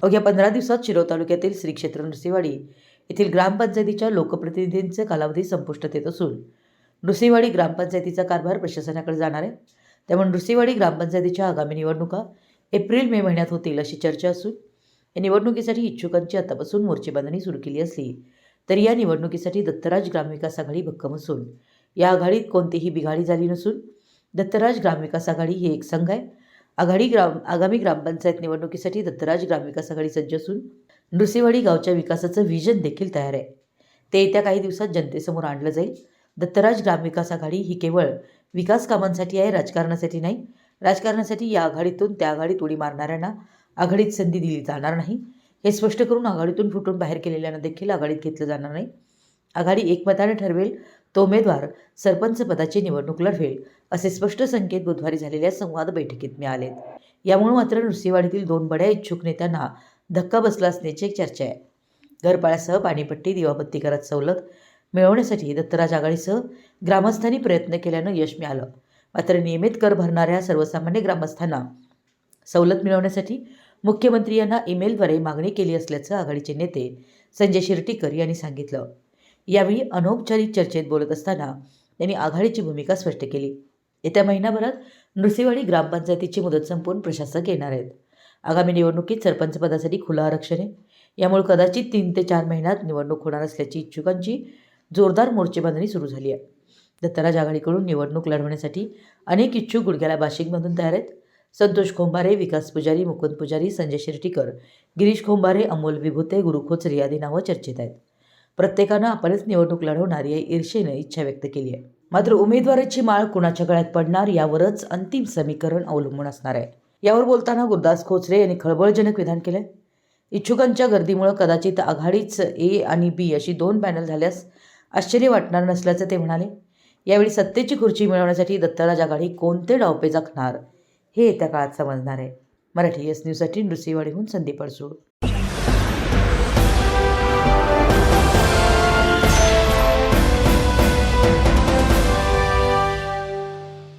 अवघ्या 15 दिवसात शिरोळ तालुक्यातील श्री क्षेत्र नृसिंहवाडी येथील ग्रामपंचायतीच्या लोकप्रतिनिधींचे कालावधी संपुष्टात येत असून नृसिंहवाडी ग्रामपंचायतीचा कारभार प्रशासनाकडे जाणार आहे. त्यामुळे नृसिंहवाडी ग्रामपंचायतीच्या आगामी निवडणुका एप्रिल-मे महिन्यात होतील अशी चर्चा असून या निवडणुकीसाठी इच्छुकांची आतापासून मोर्चेबांधणी सुरू केली असली तरी या निवडणुकीसाठी दत्तराज ग्रामविकास आघाडी भक्कम असून या आघाडीत कोणतीही बिघाडी झाली नसून दत्तराज ग्रामविकास आघाडी ही एक संघ आहे. आगामी ग्रामपंचायत निवडणुकीसाठी दत्तराज ग्रामविकास आघाडी सज्ज असून नृसिंहवाडी गावच्या विकासाचं व्हिजन देखील तयार आहे. ते येत्या काही दिवसात जनतेसमोर आणलं जाईल. दत्तराज ग्रामविकास आघाडी ही केवळ विकास कामांसाठी आहे, राजकारणासाठी नाही. राजकारणासाठी या आघाडीतून त्या आघाडीत उडी मारणाऱ्यांना आघाडीत संधी दिली जाणार नाही हे स्पष्ट करून आघाडीतून फुटून बाहेर केलेल्यांना देखील आघाडीत घेतलं जाणार नाही. आघाडी एकमताने ठरवेल तो उमेदवार सरपंच पदाची निवडणूक लढवेल असे स्पष्ट संकेत बुधवारी झालेल्या संवाद बैठकीत मिळालेत. यामुळे मात्र नृसिंहवाडीतील 2 बड्या इच्छुक नेत्यांना धक्का बसला असल्याची एक चर्चा आहे. घरपाळ्यासह पाणीपट्टी, दिवाबत्ती करात सवलत मिळवण्यासाठी दत्तराज आघाडीसह ग्रामस्थांनी प्रयत्न केल्यानं यश मिळालं. मात्र नियमित कर भरणाऱ्या सर्वसामान्य ग्रामस्थांना सवलत मिळवण्यासाठी मुख्यमंत्री यांना ईमेलद्वारे मागणी केली असल्याचं आघाडीचे नेते संजय शिर्टीकर यांनी सांगितलं. यावेळी अनौपचारिक चर्चेत बोलत असताना त्यांनी आघाडीची भूमिका स्पष्ट केली. येत्या महिनाभरात नृसिंहवाडी ग्रामपंचायतीची मुदत संपवून प्रशासक येणार आहेत. आगामी निवडणुकीत सरपंच पदासाठी खुलं आरक्षण आहे. यामुळे कदाचित 3 ते 4 महिन्यात निवडणूक होणार असल्याची इच्छुकांची जोरदार मोर्चेबांधणी सुरू झाली आहे. दत्तराज आघाडीकडून निवडणूक लढवण्यासाठी अनेक इच्छुक गुडघ्याला बाशिंग बांधून तयार आहेत. संतोष खोंबारे, विकास पुजारी, मुकुंद पुजारी, संजय शिर्टीकर, गिरीश खोंबारे, अमोल विभूते, गुरु खोचरे आदी नावं चर्चेत आहेत. प्रत्येकानं आपणच निवडणूक लढवणार या ईर्षेने इच्छा व्यक्त केली आहे. मात्र उमेदवाराची माळ कुणाच्या गळ्यात पडणार यावरच अंतिम समीकरण अवलंबून असणार आहे. यावर बोलताना गुरुदास खोचरे यांनी खळबळजनक विधान केले. इच्छुकांच्या गर्दीमुळे कदाचित आघाडीच ए आणि बी अशी 2 पॅनल झाल्यास आश्चर्य वाटणार नसल्याचं ते म्हणाले. यावेळी सत्तेची खुर्ची मिळवण्यासाठी दत्तराज आघाडी कोणते डावपेच आखणार हे येत्या काळात समजणार आहे. मराठी एस न्यूजसाठी नृसिंहवाडीहून संदीप अडसूळ.